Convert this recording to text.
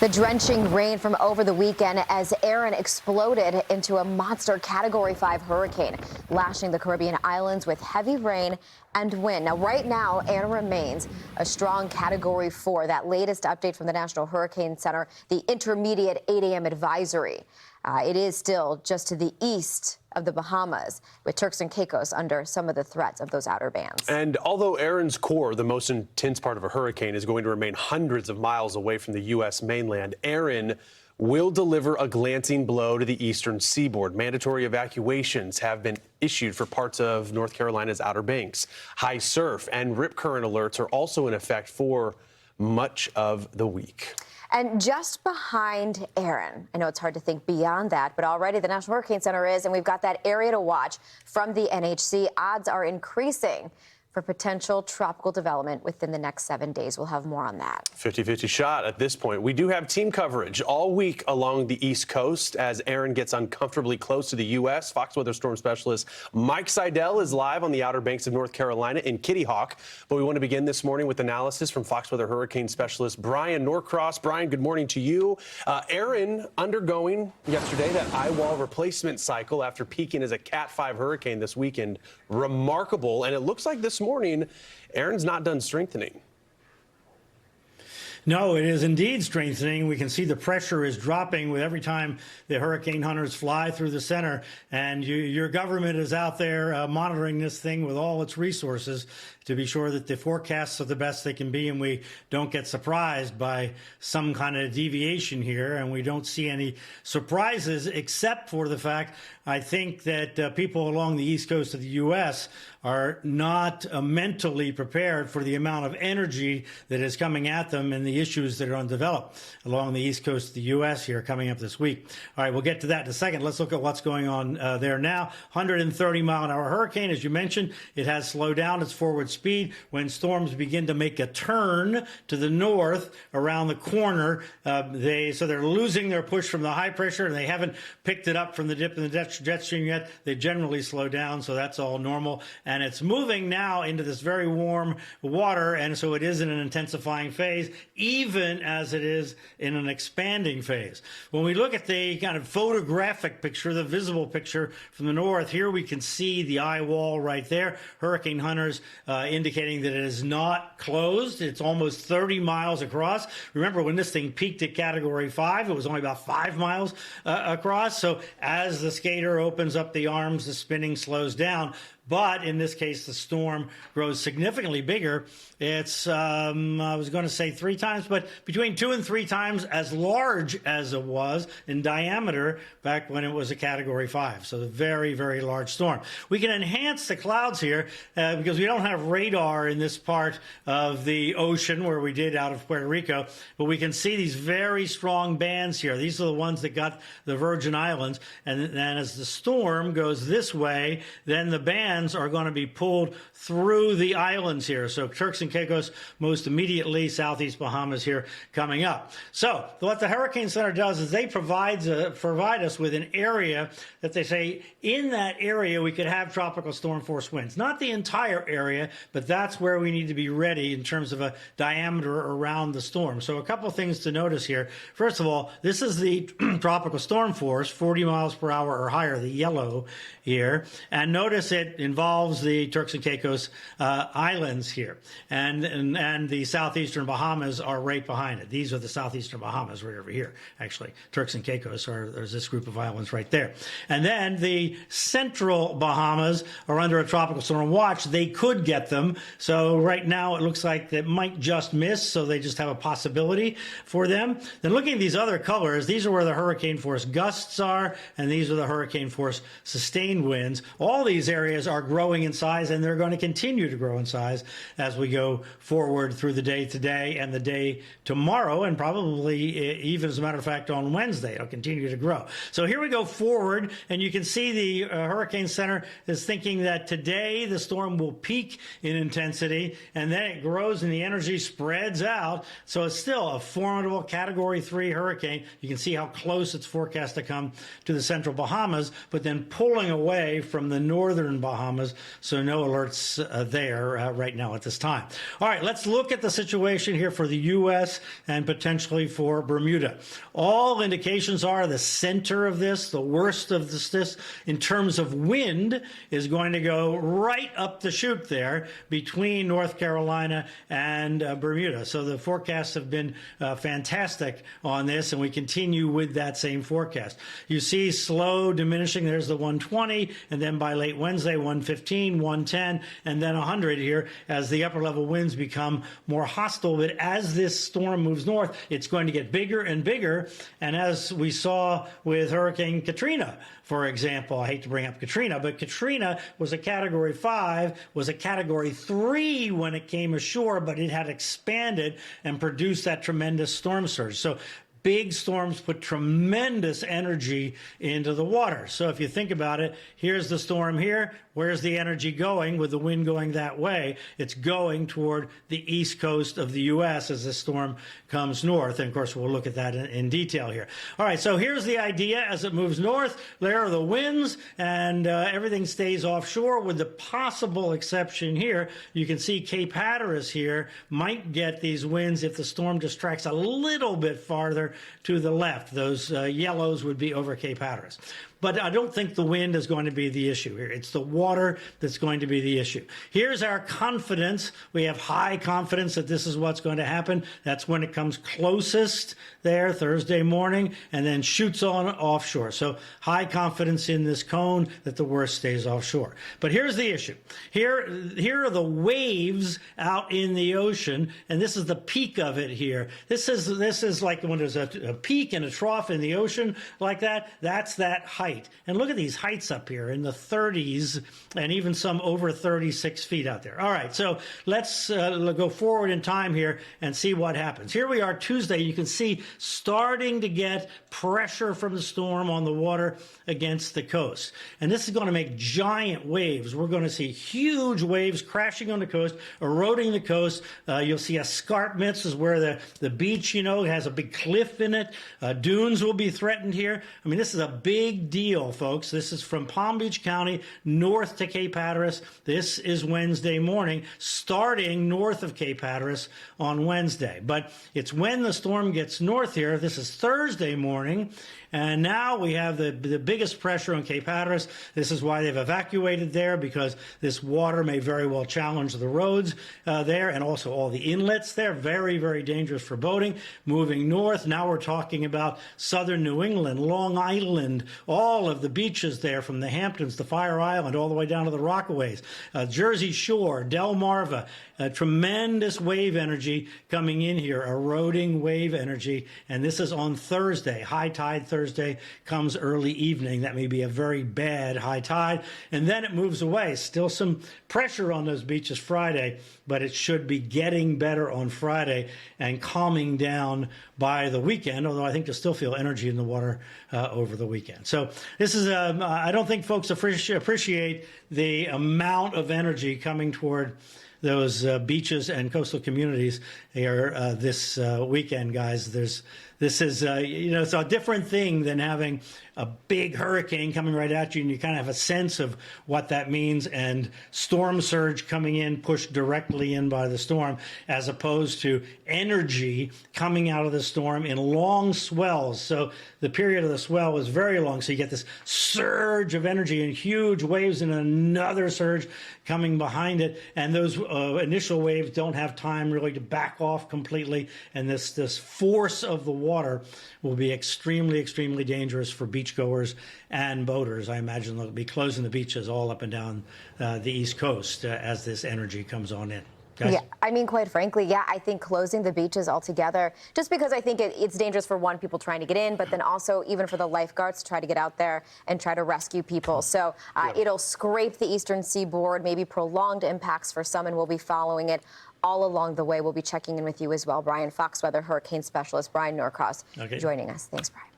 The drenching rain from over the weekend as Erin exploded into a monster Category 5 hurricane, lashing the Caribbean islands with heavy rain and wind. Now, right now, Erin remains a strong Category 4. That latest update from the National Hurricane Center, the intermediate 8 a.m. advisory. It is still just to the east of the Bahamas, with Turks and Caicos under some of the threats of those outer bands. And although Erin's core, the most intense part of a hurricane, is going to remain hundreds of miles away from the U.S. mainland, Erin will deliver a glancing blow to the eastern seaboard. Mandatory evacuations have been issued for parts of North Carolina's Outer Banks. High surf and rip current alerts are also in effect for much of the week. And just behind Erin, I know it's hard to think beyond that, but already the National Hurricane Center is, and we've got that area to watch from the NHC. Odds are increasing for potential tropical development within the next 7 days. We'll have more on that. 50-50 shot at this point. We do have team coverage all week along the East Coast as Erin gets uncomfortably close to the U.S. Fox Weather Storm Specialist Mike Seidel is live on the Outer Banks of North Carolina in Kitty Hawk. But we want to begin this morning with analysis from Fox Weather Hurricane Specialist Bryan Norcross. Bryan, good morning to you. Erin undergoing yesterday that eye wall replacement cycle after peaking as a Cat 5 hurricane this weekend. Remarkable. And it looks like this morning, Erin's not done strengthening. No, it is indeed strengthening. We can see the pressure is dropping with every time the hurricane hunters fly through the center. And your government is out there monitoring this thing with all its resources to be sure that the forecasts are the best they can be and we don't get surprised by some kind of deviation here. And we don't see any surprises except for the fact, I think, that people along the east coast of the U.S. are not mentally prepared for the amount of energy that is coming at them and the issues that are undeveloped along the east coast of the U.S. here coming up this week. All right, we'll get to that in a second. Let's look at what's going on there now. 130-mile-an-hour hurricane, as you mentioned. It has slowed down its forward speed. When storms begin to make a turn to the north around the corner, so they're losing their push from the high pressure, and they haven't picked it up from the dip in the jet stream yet. They generally slow down, so that's all normal. And it's moving now into this very warm water, and so it is in an intensifying phase, even as it is in an expanding phase. When we look at the kind of photographic picture, the visible picture from the north, here we can see the eye wall right there. Hurricane hunters indicating that it is not closed. It's almost 30 miles across. Remember, when this thing peaked at Category 5, it was only about 5 miles across. So as the skater opens up the arms, the spinning slows down. But in this case, the storm grows significantly bigger. It's, I was going to say 3 times, but between 2 and 3 times as large as it was in diameter back when it was a Category 5. So a very, very large storm. We can enhance the clouds here because we don't have radar in this part of the ocean where we did out of Puerto Rico, but we can see these very strong bands here. These are the ones that got the Virgin Islands. And then as the storm goes this way, then the bands are going to be pulled through the islands here. So Turks and Caicos most immediately, southeast Bahamas here coming up. So what the Hurricane Center does is they provide us with an area that they say in that area we could have tropical storm force winds. Not the entire area, but that's where we need to be ready in terms of a diameter around the storm. So a couple of things to notice here. First of all, this is the tropical storm force, 40 miles per hour or higher, the yellow here. And notice it involves the Turks and Caicos Islands here. And the southeastern Bahamas are right behind it. These are the southeastern Bahamas right over here, actually. Turks and Caicos, there's this group of islands right there. And then the central Bahamas are under a tropical storm watch. They could get them. So right now it looks like they might just miss, so they just have a possibility for them. Then looking at these other colors, these are where the hurricane force gusts are, and these are the hurricane force sustained winds. All these areas are growing in size, and they're going to continue to grow in size as we go forward through the day today and the day tomorrow, and probably even, as a matter of fact, on Wednesday. It'll continue to grow. So here we go forward, and you can see the Hurricane Center is thinking that today the storm will peak in intensity, and then it grows and the energy spreads out. So it's still a formidable Category 3 hurricane. You can see how close it's forecast to come to the central Bahamas, but then pulling away from the northern Bahamas. Bahamas, so no alerts there right now at this time. All right, let's look at the situation here for the U.S. and potentially for Bermuda. All indications are the center of this, the worst of this in terms of wind, is going to go right up the chute there between North Carolina and Bermuda. So the forecasts have been fantastic on this, and we continue with that same forecast. You see slow diminishing. There's the 120, and then by late Wednesday, 115, 110, and then 100 here as the upper level winds become more hostile. But as this storm moves north, it's going to get bigger and bigger. And as we saw with Hurricane Katrina, for example, I hate to bring up Katrina, but Katrina was a Category 5, was a Category 3 when it came ashore, but it had expanded and produced that tremendous storm surge. So big storms put tremendous energy into the water. So if you think about it, here's the storm here. Where's the energy going with the wind going that way? It's going toward the east coast of the U.S. as the storm comes north. And, of course, we'll look at that in detail here. All right, so here's the idea as it moves north. There are the winds, and everything stays offshore with the possible exception here. You can see Cape Hatteras here might get these winds if the storm just tracks a little bit farther to the left. Those yellows would be over Cape Hatteras. But I don't think the wind is going to be the issue here. It's the water that's going to be the issue. Here's our confidence. We have high confidence that this is what's going to happen. That's when it comes closest there, Thursday morning, and then shoots on offshore. So high confidence in this cone that the worst stays offshore. But here's the issue. Here are the waves out in the ocean, and this is the peak of it here. This is like when there's a peak and a trough in the ocean like that. That's that height. And look at these heights up here in the 30s and even some over 36 feet out there. All right, so let's go forward in time here and see what happens. Here we are Tuesday. You can see starting to get pressure from the storm on the water against the coast. And this is going to make giant waves. We're going to see huge waves crashing on the coast, eroding the coast. You'll see escarpments is where the beach, has a big cliff in it. Dunes will be threatened here. I mean, this is a big deal, folks. This is from Palm Beach County north to Cape Hatteras. This is Wednesday morning, starting north of Cape Hatteras on Wednesday. But it's when the storm gets north here. This is Thursday morning. And now we have the biggest pressure on Cape Hatteras. This is why they've evacuated there, because this water may very well challenge the roads there and also all the inlets there. Very, very dangerous for boating. Moving north, now we're talking about southern New England, Long Island, all of the beaches there from the Hamptons to Fire Island all the way down to the Rockaways, Jersey Shore, Delmarva. Tremendous wave energy coming in here, eroding wave energy. And this is on Thursday. High tide Thursday comes early evening. That may be a very bad high tide. And then it moves away. Still some pressure on those beaches Friday, but it should be getting better on Friday and calming down by the weekend, although I think you'll still feel energy in the water over the weekend. So this is, I don't think folks appreciate the amount of energy coming toward those beaches and coastal communities here this weekend, guys. This is, it's a different thing than having a big hurricane coming right at you, and you kind of have a sense of what that means, and storm surge coming in, pushed directly in by the storm, as opposed to energy coming out of the storm in long swells. So the period of the swell was very long, so you get this surge of energy and huge waves and another surge coming behind it, and those initial waves don't have time really to back off completely, and this force of the water will be extremely, extremely dangerous for beachgoers and boaters. I imagine they'll be closing the beaches all up and down the East Coast as this energy comes on in. Guys? Yeah, I mean, quite frankly, yeah, I think closing the beaches altogether, just because I think it's dangerous for people trying to get in, but then also even for the lifeguards to try to get out there and try to rescue people. So it'll scrape the eastern seaboard, maybe prolonged impacts for some, and we'll be following it all along the way. We'll be checking in with you as well. Brian, Fox Weather Hurricane Specialist Bryan Norcross joining us. Thanks, Brian.